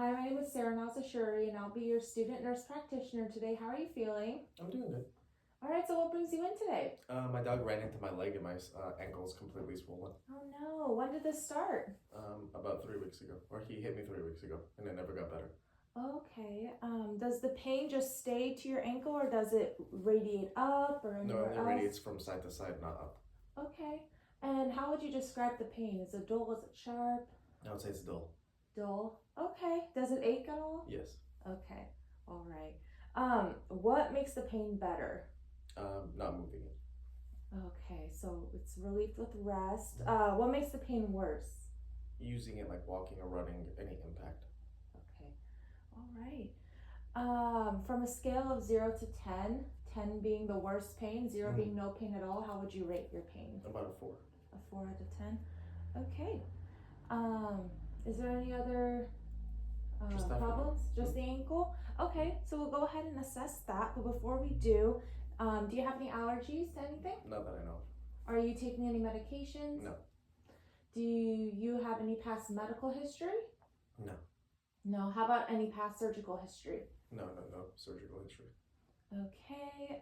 Hi, my name is Sarah Nazashuri, and I'll be your student nurse practitioner today. How are you feeling? I'm doing good. All right, so what brings you in today? My dog ran into my leg and my ankle's completely swollen. Oh no, when did this start? About 3 weeks ago. Or he hit me 3 weeks ago and it never got better. Okay, does the pain just stay to your ankle or does it radiate up or No, anywhere it only else? radiates from side to side, not up. Okay, and how would you describe the pain? Is it dull? Is it sharp? I would say it's dull. Dull. Okay, does it ache at all? Yes. Okay, all right. What makes the pain better? Not moving it. Okay, so it's relief with rest. What makes the pain worse? Using it like walking or running, any impact. Okay, all right. From a scale of 0 to 10, 10 being the worst pain, 0 being no pain at all, how would you rate your pain? About a 4. A 4 out of 10. Okay. Is there any other Just that problems? Just the ankle? Okay, so we'll go ahead and assess that. But before we do you have any allergies to anything? Not that I know of. Are you taking any medications? No. Do you have any past medical history? No. No. How about any past surgical history? No surgical history. Okay.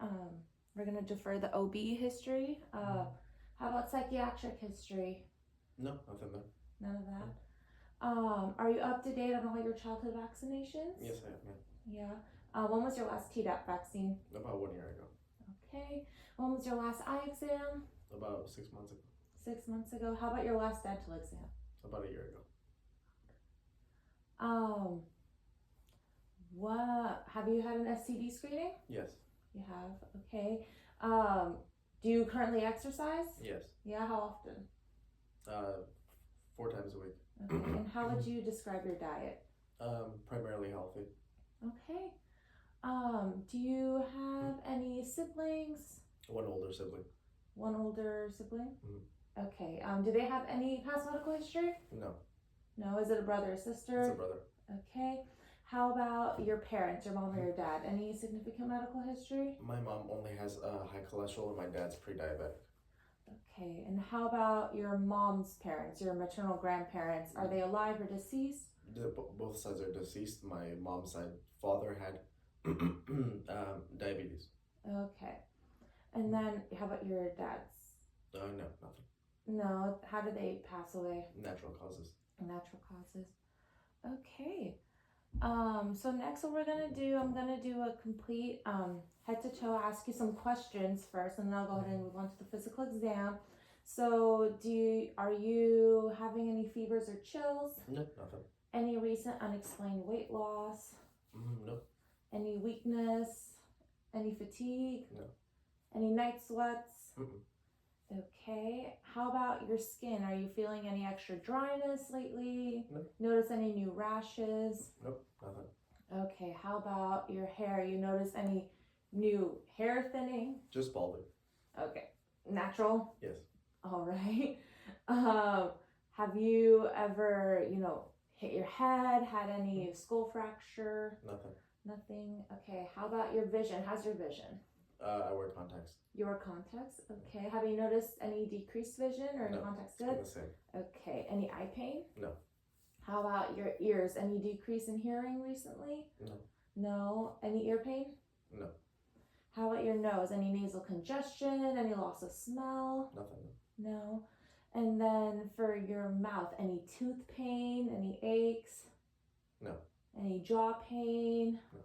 We're gonna defer the OB history. How about psychiatric history? No, nothing there. None of that. Are you up to date on all your childhood vaccinations? Yes, I have, ma'am. Yeah. When was your last Tdap vaccine? About 1 year ago. Okay. When was your last eye exam? About 6 months ago. 6 months ago. How about your last dental exam? About a year ago. What have you had an STD screening? Yes. You have. Okay. Do you currently exercise? Yes. Yeah. How often? 4 times a week. Okay. And how would you describe your diet? Primarily healthy. Okay. Do you have any siblings? One older sibling. One older sibling? Mm-hmm. Okay. Do they have any past medical history? No. No. Is it a brother or sister? It's a brother. Okay. How about your parents, your mom or your dad? Any significant medical history? My mom only has high cholesterol and my dad's pre-diabetic. Okay. And how about your mom's parents, your maternal grandparents? Are they alive or deceased? Both sides are deceased. My mom's side father had diabetes. Okay. And then how about your dad's? No, nothing. No. How did they pass away? Natural causes. Natural causes. Okay. So next what we're gonna do, I'm gonna do a complete head to toe, ask you some questions first, and then I'll go ahead and move on to the physical exam. So are you having any fevers or chills? No, nothing. Any recent unexplained weight loss? No. Any weakness? Any fatigue? No. Any night sweats? Mm-mm. Okay. How about your skin? Are you feeling any extra dryness lately? No. Notice any new rashes? Nope, nothing. Okay. How about your hair? You notice any new hair thinning? Just balding. Okay. Natural? Yes. All right. Have you ever, hit your head? Had any skull fracture? Nothing. Nothing. Okay. How about your vision? How's your vision? I wear contacts. You wear contacts? Okay. Have you noticed any decreased vision or No, contacts it's good? been the same. Okay. Any eye pain? No. How about your ears? Any decrease in hearing recently? No. No. Any ear pain? No. How about your nose? Any nasal congestion? Any loss of smell? Nothing. No. And then for your mouth, any tooth pain? Any aches? No. Any jaw pain? No.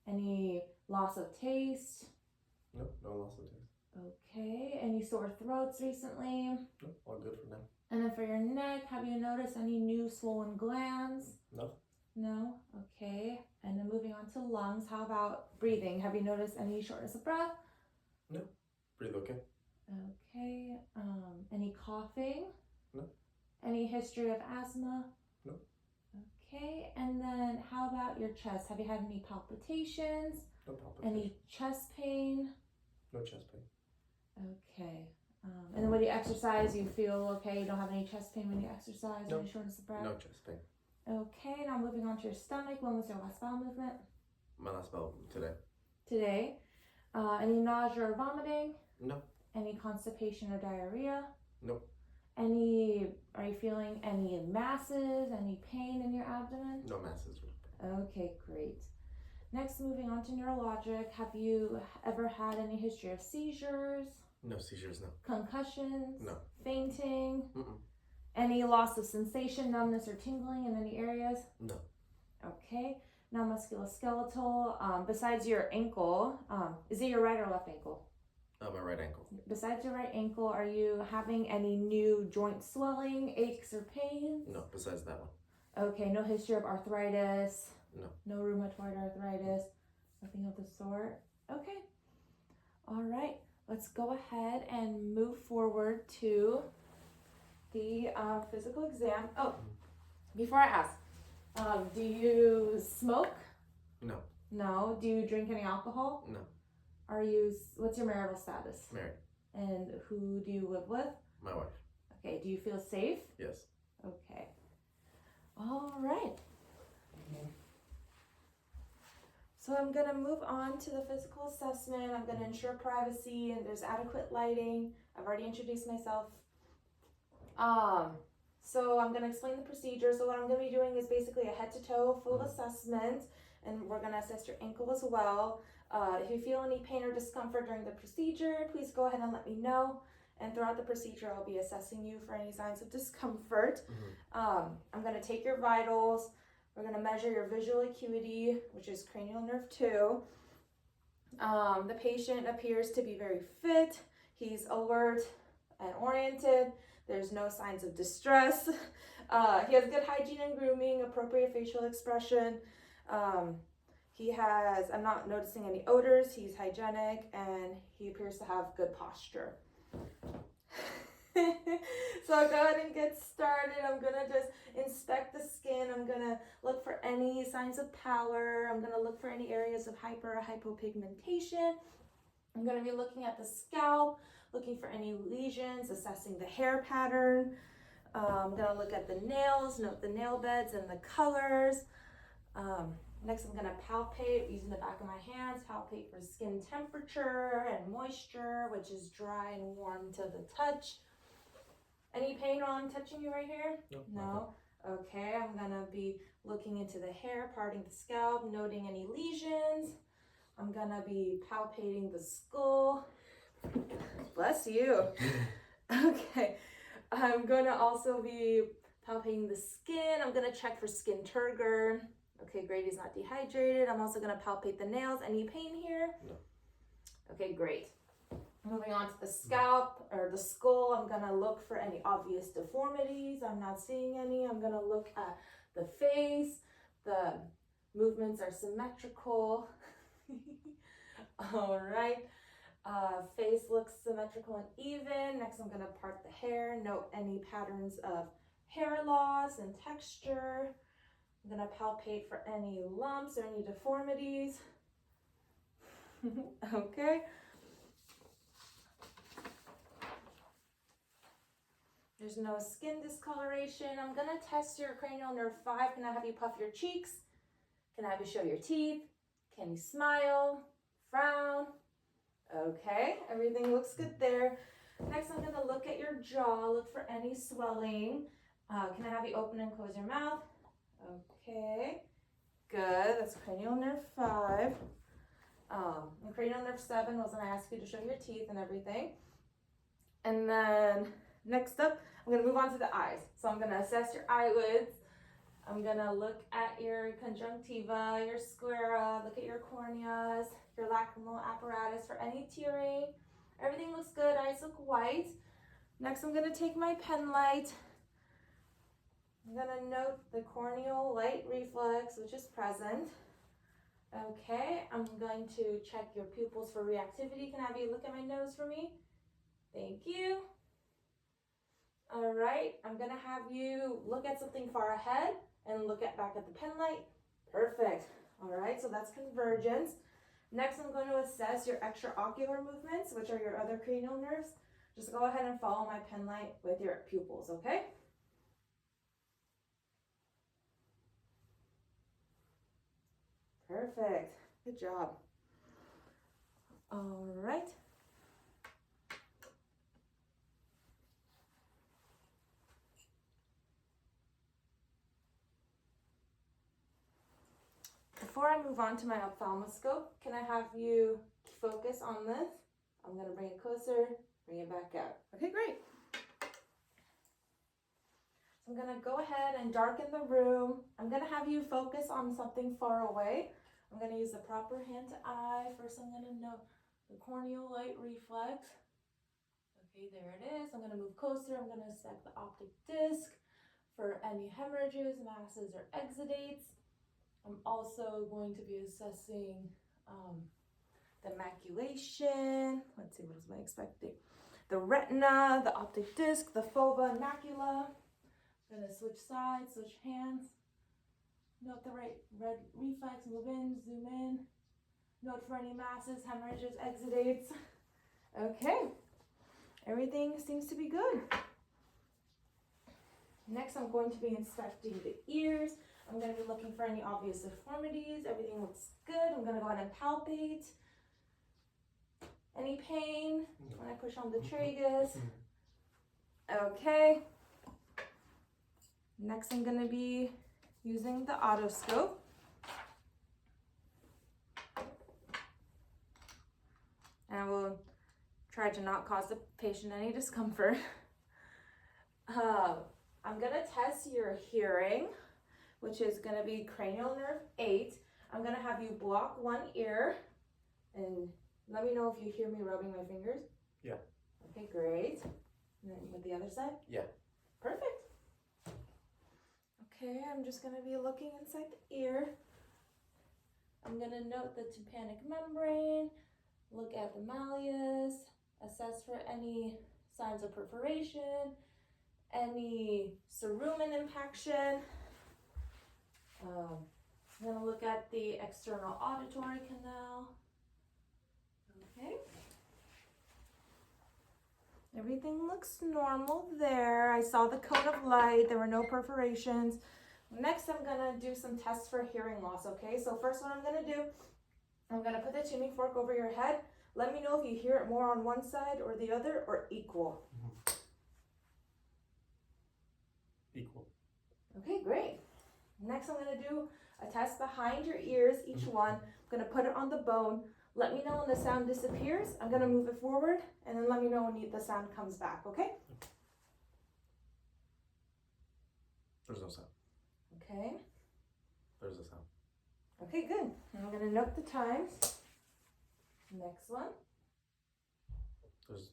Any loss of taste? Nope, no loss of taste. Okay. Any sore throats recently? Nope, all good for now. And then for your neck, have you noticed any new swollen glands? No. No? Okay. And then moving on to lungs, how about breathing? Have you noticed any shortness of breath? No. Breathe okay. Okay. Any coughing? No. Any history of asthma? No. Okay. And then how about your chest? Have you had any palpitations? No palpitation. Any chest pain? No chest pain. Okay. And then when you exercise, you feel okay? You don't have any chest pain when you exercise? No. Any shortness of breath? No chest pain. Okay. Now moving on to your stomach. When was your last bowel movement? My last bowel today. Today. Any nausea or vomiting? No. Any constipation or diarrhea? Nope. Are you feeling any masses, any pain in your abdomen? No masses. Okay, great. Next, moving on to neurologic. Have you ever had any history of seizures? No seizures, no. Concussions? No. Fainting? Mm-mm. Any loss of sensation, numbness, or tingling in any areas? No. Okay. Now musculoskeletal. Besides your ankle, is it your right or left ankle? My right ankle. Besides your right ankle, are you having any new joint swelling, aches, or pains? No, besides that one. Okay, no history of arthritis? No. No rheumatoid arthritis? Nothing of the sort? Okay. All right, let's go ahead and move forward to the physical exam. Oh, before I ask, do you smoke? No. No. Do you drink any alcohol? No. What's your marital status? Married. And who do you live with? My wife. Okay, do you feel safe? Yes. Okay. All right. So I'm going to move on to the physical assessment. I'm going to ensure privacy and there's adequate lighting. I've already introduced myself. So I'm going to explain the procedure. So what I'm going to be doing is basically a head to toe full assessment, and we're going to assess your ankle as well. If you feel any pain or discomfort during the procedure, please go ahead and let me know. And throughout the procedure, I'll be assessing you for any signs of discomfort. I'm going to take your vitals. We're going to measure your visual acuity, which is cranial nerve 2. The patient appears to be very fit. He's alert and oriented. There's no signs of distress. He has good hygiene and grooming, appropriate facial expression. I'm not noticing any odors. He's hygienic and he appears to have good posture. So I'll go ahead and get started. I'm going to just inspect the skin. I'm going to look for any signs of pallor. I'm going to look for any areas of hyper or hypopigmentation. I'm going to be looking at the scalp, looking for any lesions, assessing the hair pattern. I'm going to look at the nails, note the nail beds and the colors. Next, I'm going to palpate using the back of my hands, palpate for skin temperature and moisture, which is dry and warm to the touch. Any pain while I'm touching you right here? No. Okay, I'm going to be looking into the hair, parting the scalp, noting any lesions. I'm going to be palpating the skull. Bless you. Okay, I'm going to also be palpating the skin. I'm going to check for skin turgor. Okay, great, he's not dehydrated. I'm also going to palpate the nails. Any pain here? No. Okay, great. Moving on to the scalp or the skull, I'm going to look for any obvious deformities. I'm not seeing any. I'm going to look at the face. The movements are symmetrical. All right. Face looks symmetrical and even. Next, I'm going to part the hair. Note any patterns of hair loss and texture. I'm going to palpate for any lumps or any deformities. Okay. There's no skin discoloration. I'm going to test your cranial nerve 5. Can I have you puff your cheeks? Can I have you show your teeth? Can you smile? Frown? Okay, everything looks good there. Next, I'm going to look at your jaw, look for any swelling. Can I have you open and close your mouth? Okay, good. That's cranial nerve 5. And cranial nerve 7 was when I asked you to show your teeth and everything. And then next up, I'm going to move on to the eyes. So I'm going to assess your eyelids. I'm going to look at your conjunctiva, your sclera, look at your corneas, your lacrimal apparatus for any tearing. Everything looks good. Eyes look white. Next, I'm going to take my pen light. I'm going to note the corneal light reflex, which is present. Okay, I'm going to check your pupils for reactivity. Can I have you look at my nose for me? Thank you. All right, I'm going to have you look at something far ahead and look back at the pen light. Perfect. All right, so that's convergence. Next, I'm going to assess your extraocular movements, which are your other cranial nerves. Just go ahead and follow my pen light with your pupils, okay? Perfect. Good job. All right. before I move on to my ophthalmoscope, can I have you focus on this? I'm gonna bring it closer, bring it back out. Okay, great. So I'm gonna go ahead and darken the room. I'm gonna have you focus on something far away. I'm gonna use the proper hand to eye. First, I'm gonna note the corneal light reflex. Okay, there it is. I'm gonna move closer. I'm gonna inspect the optic disc for any hemorrhages, masses, or exudates. I'm also going to be assessing the maculation. Let's see, what else am I expecting? The retina, the optic disc, the fova, and macula. I'm gonna switch sides, switch hands. Note the right red reflex, move in, zoom in. Note for any masses, hemorrhages, exudates. Okay, everything seems to be good. Next, I'm going to be inspecting the ears. I'm going to be looking for any obvious deformities. Everything looks good. I'm going to go ahead and palpate. Any pain when I push on the tragus? Okay. Next, I'm going to be using the otoscope. And I will try to not cause the patient any discomfort. I'm going to test your hearing, which is going to be cranial nerve 8. I'm going to have you block one ear and let me know if you hear me rubbing my fingers. Yeah. Okay, great. And then with the other side? Yeah. Perfect. Okay, I'm just going to be looking inside the ear. I'm going to note the tympanic membrane, look at the malleus, assess for any signs of perforation, any cerumen impaction. I'm going to look at the external auditory canal. Okay. Everything looks normal there. I saw the cone of light. There were no perforations. Next, I'm going to do some tests for hearing loss, okay? So first what I'm going to do, I'm going to put the tuning fork over your head. Let me know if you hear it more on one side or the other or equal. Equal. Okay, great. Next, I'm going to do a test behind your ears, each one. I'm going to put it on the bone. Let me know when the sound disappears. I'm going to move it forward, and then let me know when the sound comes back, okay? There's no sound. Okay. There's a sound. Okay, good. And I'm going to note the times. Next one. There's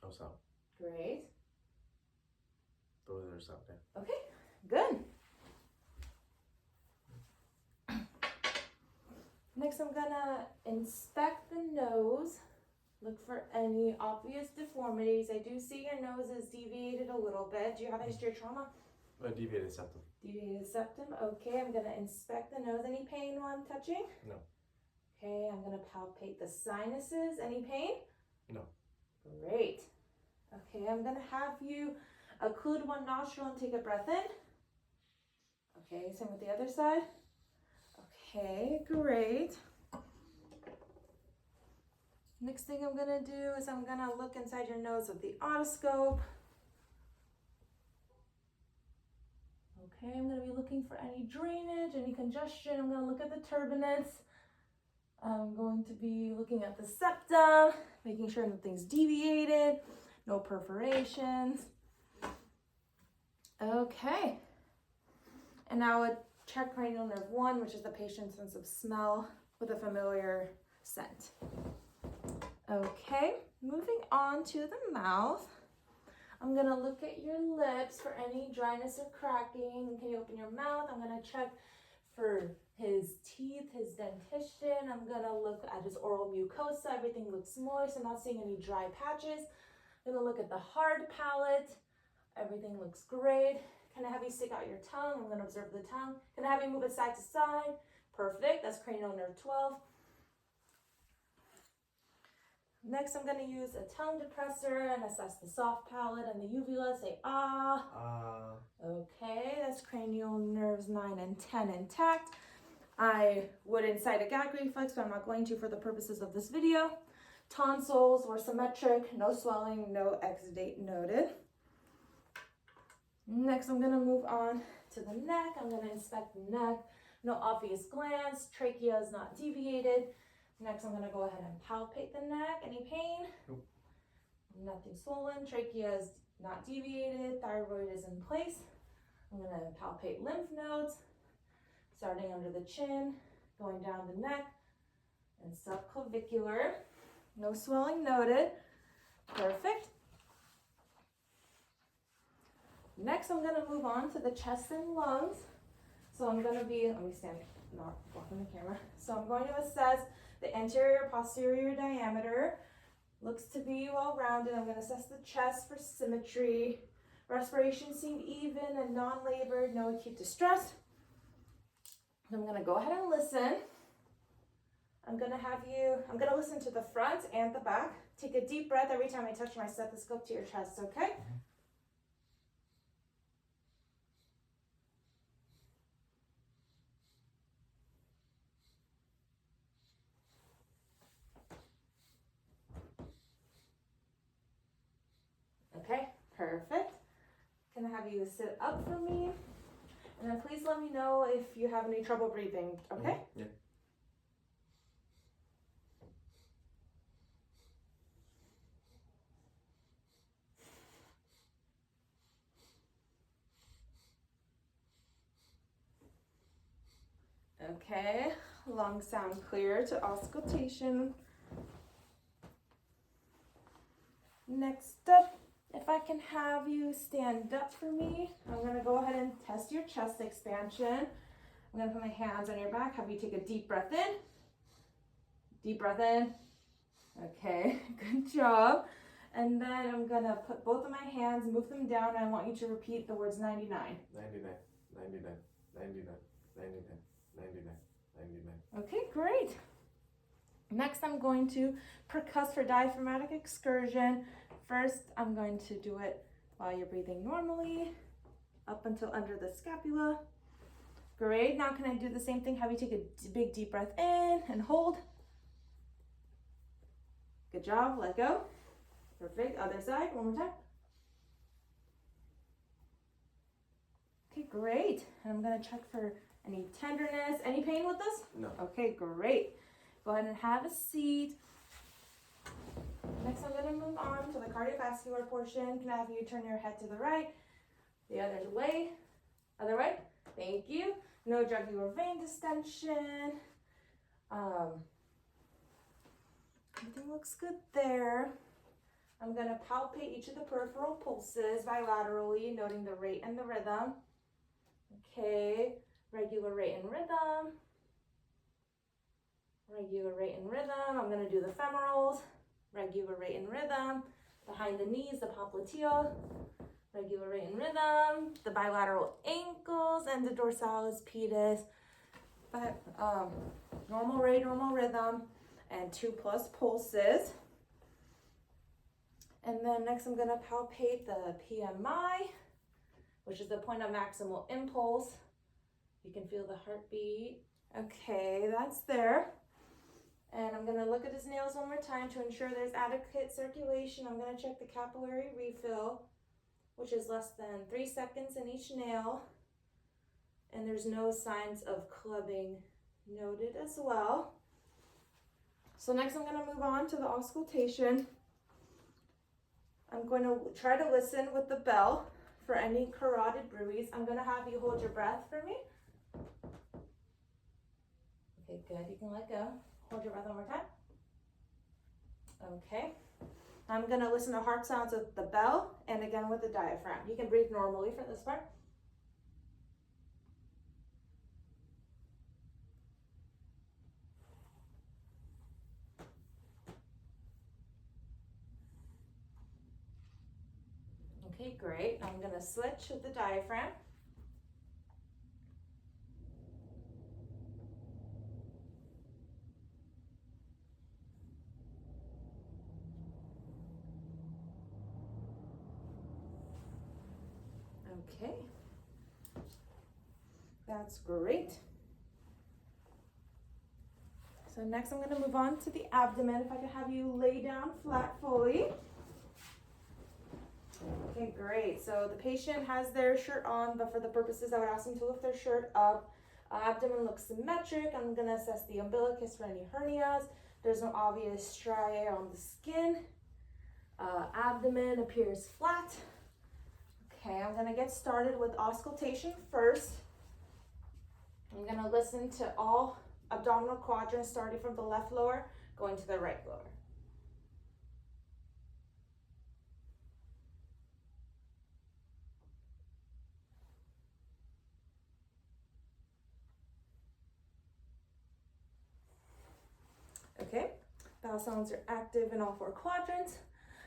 no sound. Great. There's sound, yeah. Okay, good. Next, I'm gonna inspect the nose. Look for any obvious deformities. I do see your nose is deviated a little bit. Do you have a history of trauma? A deviated septum. Deviated septum. Okay, I'm gonna inspect the nose. Any pain while I'm touching? No. Okay, I'm gonna palpate the sinuses. Any pain? No. Great. Okay, I'm gonna have you occlude one nostril and take a breath in. Okay, same with the other side. Okay, great. Next thing I'm gonna do is I'm gonna look inside your nose with the otoscope. Okay, I'm gonna be looking for any drainage, any congestion. I'm gonna look at the turbinates. I'm going to be looking at the septum, making sure nothing's deviated, no perforations. Okay. And now I would check cranial nerve 1, which is the patient's sense of smell with a familiar scent. Okay, moving on to the mouth. I'm gonna look at your lips for any dryness or cracking. Can you open your mouth? I'm gonna check for his teeth, his dentition. I'm gonna look at his oral mucosa. Everything looks moist. I'm not seeing any dry patches. I'm gonna look at the hard palate. Everything looks great. Can I have you stick out your tongue? I'm going to observe the tongue. Can I have you move it side to side? Perfect. That's cranial nerve 12. Next, I'm going to use a tongue depressor and assess the soft palate and the uvula. Say ah. Okay, that's cranial nerves 9 and 10 intact. I would incite a gag reflex, but I'm not going to for the purposes of this video. Tonsils were symmetric, no swelling, no exudate noted. Next, I'm going to move on to the neck. I'm going to inspect the neck no obvious glands, trachea is not deviated. Next, I'm gonna go ahead and palpate the neck. Any pain? Nope. Nothing swollen, trachea is not deviated, thyroid is in place. I'm gonna palpate lymph nodes, starting under the chin, going down the neck, and subclavicular. No swelling noted. Perfect. Next, I'm gonna move on to the chest and lungs. So I'm gonna be, let me stand, not blocking the camera. So I'm going to assess the anterior posterior diameter. Looks to be well rounded. I'm gonna assess the chest for symmetry. Respiration seemed even and non-labored, no acute distress. I'm gonna go ahead and listen. I'm gonna listen to the front and the back. Take a deep breath every time I touch my stethoscope to your chest, okay? Okay, perfect. Can I have you sit up for me? And then please let me know if you have any trouble breathing, okay? Yeah. Okay, lungs sound clear to auscultation. Next up, if I can have you stand up for me, I'm gonna go ahead and test your chest expansion. I'm gonna put my hands on your back, have you take a deep breath in. Deep breath in. Okay, good job. And then I'm gonna put both of my hands, move them down, and I want you to repeat the words 99. 99, 99, 99, 99, 99, 99. Okay, great. Next, I'm going to percuss for diaphragmatic excursion. First, I'm going to do it while you're breathing normally, up until under the scapula. Great. Now, can I do the same thing? Have you take a big deep breath in and hold. Good job. Let go. Perfect. Other side. One more time. Okay, great. And I'm going to check for any tenderness. Any pain with this? No. Okay, great. Go ahead and have a seat. Next, I'm going to move on to the cardiovascular portion. Can I have you turn your head to the right, the other way, other way? Thank you. No jugular vein distension. Everything looks good there. I'm going to palpate each of the peripheral pulses bilaterally, noting the rate and the rhythm. Okay, regular rate and rhythm. Regular rate and rhythm. I'm going to do the femorals. Regular rate and rhythm. Behind the knees, the popliteal. Regular rate and rhythm. The bilateral ankles and the dorsalis pedis. But normal rate, normal rhythm, and 2+ pulses. And then next I'm going to palpate the PMI, which is the point of maximal impulse. You can feel the heartbeat. Okay, that's there. And I'm going to look at his nails one more time to ensure there's adequate circulation. I'm going to check the capillary refill, which is less than 3 seconds in each nail. And there's no signs of clubbing noted as well. So next I'm going to move on to the auscultation. I'm going to try to listen with the bell for any carotid bruits. I'm going to have you hold your breath for me. Okay, good. You can let go. Hold your breath one more time. Okay. I'm going to listen to heart sounds with the bell and again with the diaphragm. You can breathe normally for this part. Okay, great. I'm going to switch with the diaphragm. Okay, that's great. So next I'm going to move on to the abdomen. If I could have you lay down flat fully. Okay, great. So the patient has their shirt on, but for the purposes, I would ask them to lift their shirt up Abdomen looks symmetric. I'm gonna assess the umbilicus for any hernias. There's no obvious striae on the skin. Abdomen appears flat. Okay, I'm gonna get started with auscultation first. I'm gonna listen to all abdominal quadrants starting from the left lower, going to the right lower. Okay, bowel sounds are active in all 4 quadrants.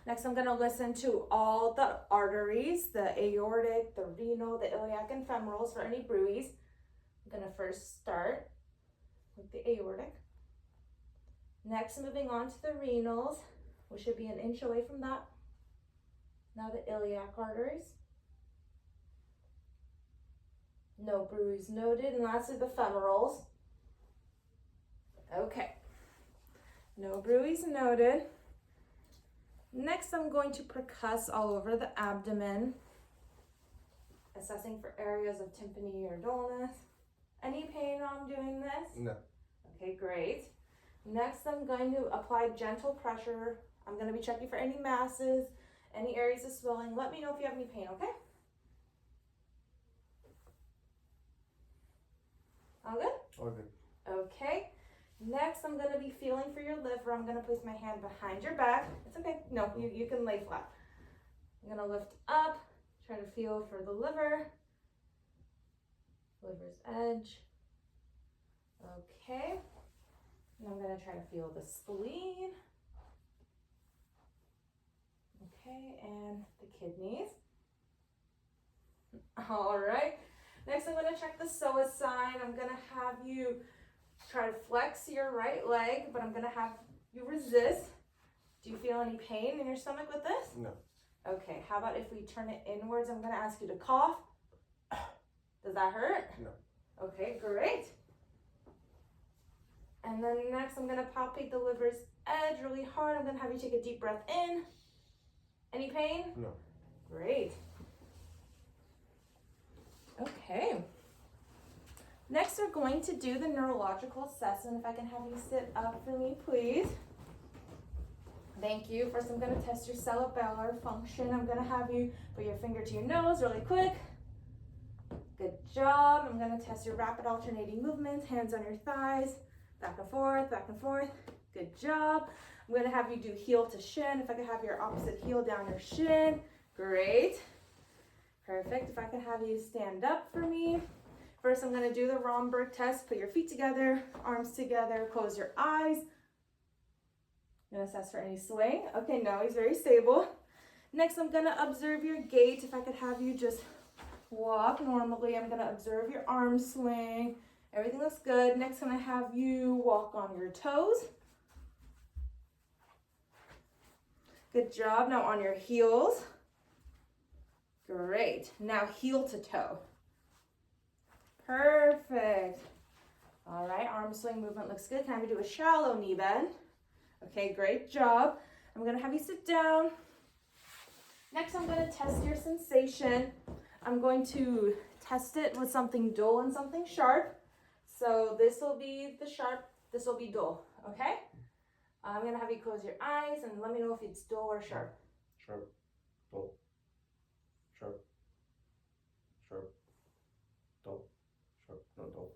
Next, I'm gonna listen to all the arteries, the aortic, the renal, the iliac, and femorals for any bruits. I'm gonna first start with the aortic. Next, moving on to the renals, we should be an inch away from that. Now the iliac arteries. No bruise noted. And lastly, the femorals. Okay. No bruise noted. Next, I'm going to percuss all over the abdomen, assessing for areas of tympany or dullness. Any pain while I'm doing this? No. Okay, great. Next, I'm going to apply gentle pressure. I'm going to be checking for any masses, any areas of swelling. Let me know if you have any pain, okay? All good? All good. Okay. Next, I'm going to be feeling for your liver. I'm going to place my hand behind your back. It's okay. No, you can lay flat. I'm going to lift up, try to feel for the liver. Liver's edge. Okay. And I'm going to try to feel the spleen. Okay, and the kidneys. All right. Next, I'm going to check the psoas sign. I'm going to have you try to flex your right leg, but I'm going to have you resist. Do you feel any pain in your stomach with this? No. Okay, how about if we turn it inwards? I'm going to ask you to cough. Does that hurt? No. Okay, great. And then next, I'm going to palpate the liver's edge really hard. I'm going to have you take a deep breath in. Any pain? No. Great. Okay. Next, we're going to do the neurological assessment. If I can have you sit up for me, please. Thank you. First, I'm going to test your cerebellar function. I'm going to have you put your finger to your nose really quick. Good job. I'm going to test your rapid alternating movements, hands on your thighs, back and forth, back and forth. Good job. I'm going to have you do heel to shin. If I could have your opposite heel down your shin. Great. Perfect. If I could have you stand up for me. First, I'm going to do the Romberg test. Put your feet together, arms together, close your eyes. I'm going to assess for any swing. Okay, no, he's very stable. Next, I'm going to observe your gait. If I could have you just walk normally, I'm going to observe your arm swing. Everything looks good. Next, I'm going to have you walk on your toes. Good job. Now on your heels. Great. Now heel to toe. Perfect. All right, arm swing movement looks good. Can I have you do a shallow knee bend? Okay, great job. I'm going to have you sit down. Next, I'm going to test your sensation. I'm going to test it with something dull and something sharp. So this will be the sharp, this will be dull, okay? I'm going to have you close your eyes and let me know if it's dull or sharp. Sharp. Dull. Sharp. Sharp. Dull. Sharp. No, dull.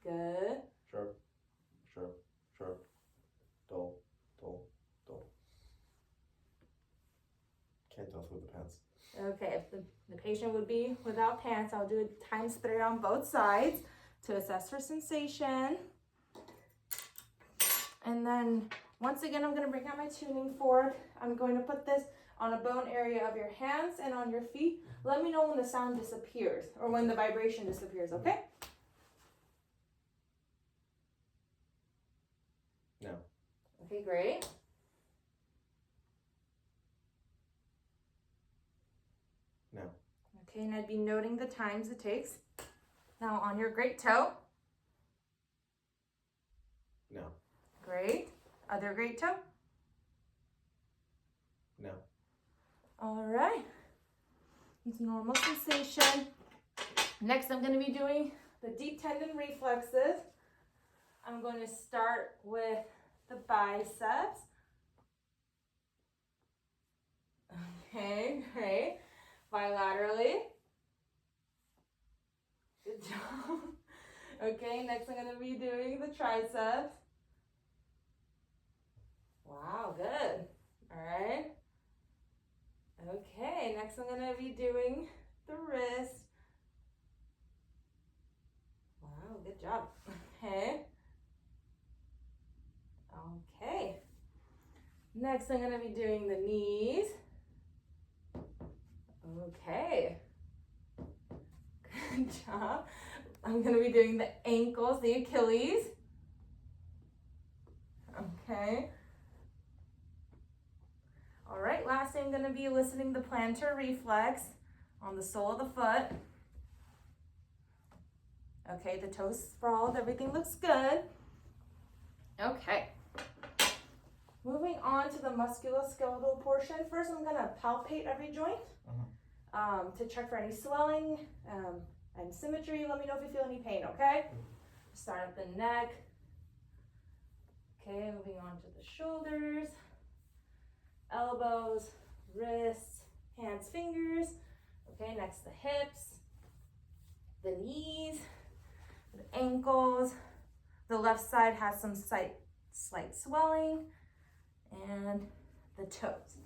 Good. Sharp. Sharp. Sharp. Dull. Dull. Dull. Can't tell through the pants. Okay, if the patient would be without pants, I'll do it ×3 on both sides to assess for sensation. And then once again, I'm going to bring out my tuning fork. I'm going to put this on a bone area of your hands and on your feet. Let me know when the sound disappears or when the vibration disappears, okay? No. Okay, great. No. Okay, and I'd be noting the times it takes. Now on your great toe. No. Great. Other great toe. No. All right. It's normal sensation. Next, I'm going to be doing the deep tendon reflexes. I'm going to start with the biceps. Okay, great. Bilaterally. Good job. Okay, next I'm going to be doing the triceps. Wow, good. All right. Okay, next I'm going to be doing the wrist. Wow, good job. Okay. Okay. Next I'm going to be doing the knees. Okay. Good job. I'm going to be doing the ankles, the Achilles. Okay. All right, lastly, I'm going to be eliciting the plantar reflex on the sole of the foot. Okay, the toes sprawled, everything looks good. Okay. Moving on to the musculoskeletal portion. First, I'm going to palpate every joint to check for any swelling and symmetry. Let me know if you feel any pain, okay? Start at the neck. Okay, moving on to the shoulders, elbows, wrists, hands, fingers. Okay, next the hips, the knees, the ankles. The left side has some slight swelling, and the toes.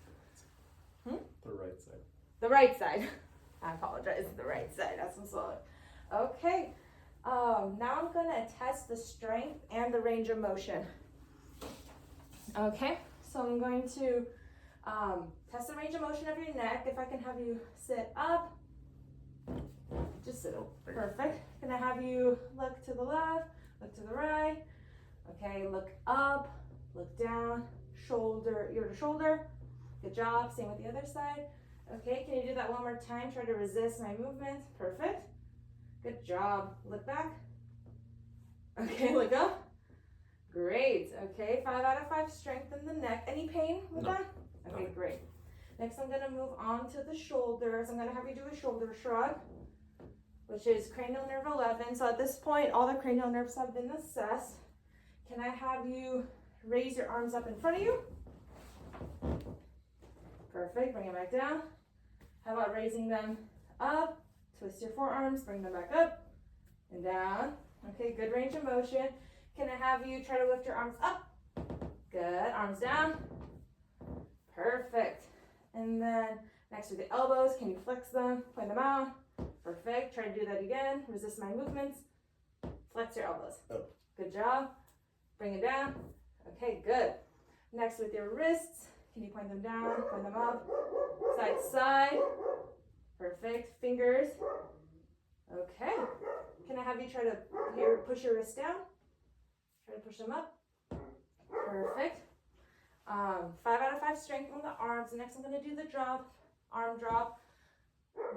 The right side. The right side. I apologize. The right side has some swelling. Okay. Now I'm gonna test the strength and the range of motion. Okay. So I'm going to test the range of motion of your neck. If I can have you sit up. Just sit up. Perfect. Can I have you look to the left, look to the right? Okay, look up, look down, shoulder, ear to shoulder. Good job. Same with the other side. Okay, can you do that one more time? Try to resist my movements. Perfect. Good job. Look back. Okay, look up. Great. Okay, 5 out of 5 strength in the neck. Any pain with that? Okay, great. Next, I'm going to move on to the shoulders. I'm going to have you do a shoulder shrug, which is cranial nerve 11. So at this point, all the cranial nerves have been assessed. Can I have you raise your arms up in front of you? Perfect. Bring it back down. How about raising them up? Twist your forearms. Bring them back up and down. Okay, good range of motion. Can I have you try to lift your arms up? Good. Arms down. Perfect. And then next with the elbows, can you flex them? Point them out. Perfect. Try to do that again. Resist my movements. Flex your elbows. Up. Good job. Bring it down. Okay, good. Next with your wrists, can you point them down, point them up, side to side. Perfect. Fingers. Okay. Can I have you try to push your wrists down? Try to push them up. Perfect. 5 out of 5 strength on the arms. Next, I'm going to do the drop, arm drop,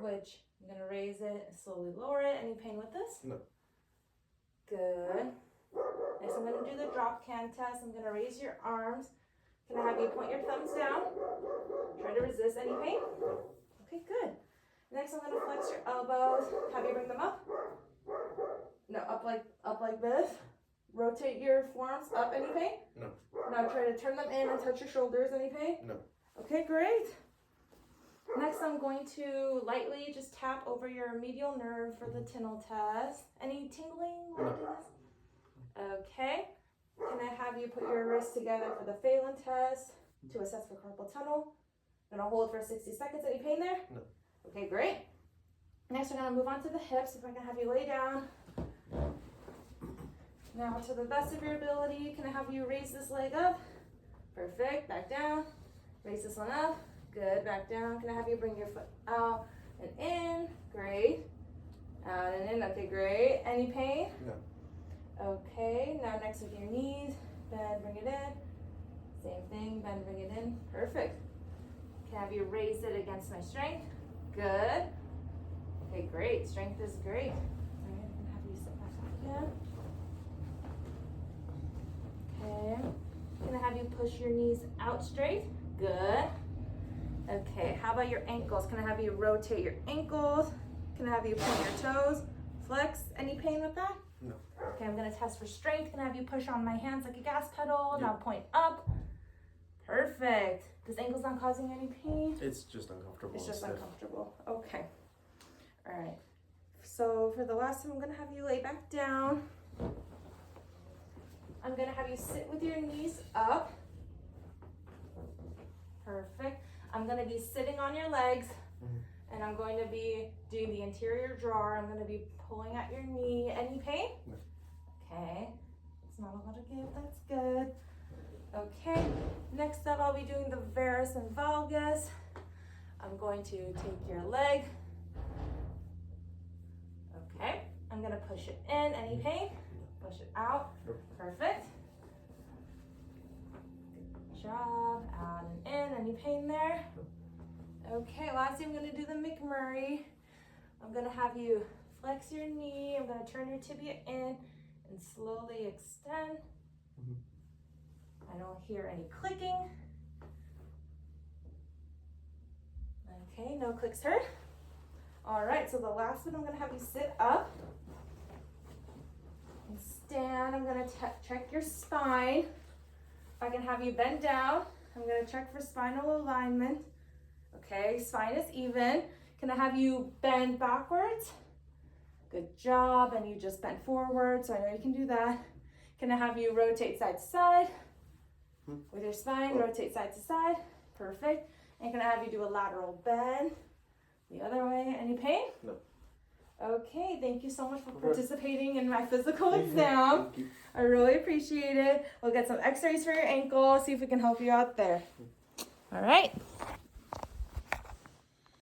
which I'm going to raise it and slowly lower it. Any pain with this? No. Good. Next, I'm going to do the drop can test. I'm going to raise your arms. Can I have you point your thumbs down? Try to resist any pain. Okay, good. Next, I'm going to flex your elbows. Have you bring them up? No, up like this. Rotate your forearms up. Any pain? No. Now try to turn them in and touch your shoulders. Any pain? No. Okay, great. Next, I'm going to lightly just tap over your medial nerve for the Tinel test. Any tingling when I do this? Okay. Can I have you put your wrists together for the Phelan test to assess for carpal tunnel? Gonna hold for 60 seconds. Any pain there? No. Okay, great. Next, we're gonna move on to the hips. If I can have you lay down. Now, to the best of your ability, can I have you raise this leg up? Perfect. Back down. Raise this one up. Good. Back down. Can I have you bring your foot out and in? Great. Out and in. Okay, great. Any pain? No. Okay. Now, next with your knees. Bend, bring it in. Same thing. Bend, bring it in. Perfect. Can I have you raise it against my strength? Good. Okay, great. Strength is great. All right. I can have you sit back up again. Okay. Can I have you push your knees out straight? Good. Okay, how about your ankles? Can I have you rotate your ankles? Can I have you point your toes? Flex. Any pain with that? No. Okay, I'm gonna test for strength. Gonna have you push on my hands like a gas pedal. Yeah. Now point up. Perfect. This ankle's not causing any pain? It's just uncomfortable. It's just stiff. uncomfortable. Okay. All right. So for the last time, I'm gonna have you lay back down. I'm gonna have you sit with your knees up. Perfect. I'm gonna be sitting on your legs, and I'm going to be doing the interior drawer. I'm gonna be pulling at your knee. Any pain? No. Okay. It's not a lot of give. That's good. Okay. Next up, I'll be doing the varus and valgus. I'm going to take your leg. Okay. I'm gonna push it in. Any pain? Push it out. Nope. Perfect. Good job. Out and in. Any pain there? Okay, lastly, I'm gonna do the McMurray. I'm gonna have you flex your knee. I'm gonna turn your tibia in and slowly extend. I don't hear any clicking. Okay, no clicks heard. All right, so the last one, I'm gonna have you sit up and stand. I'm gonna check your spine. If I can have you bend down, I'm gonna check for spinal alignment. Okay, spine is even. Can I have you bend backwards? Good job, and you just bent forward, so I know you can do that. Can I have you rotate side to side? With your spine, rotate side to side. Perfect. And can I have you do a lateral bend? The other way. Any pain? No. Okay, thank you so much for participating in my physical Thank exam. you. I really appreciate it. We'll get some x-rays for your ankle, see if we can help you out there. All right.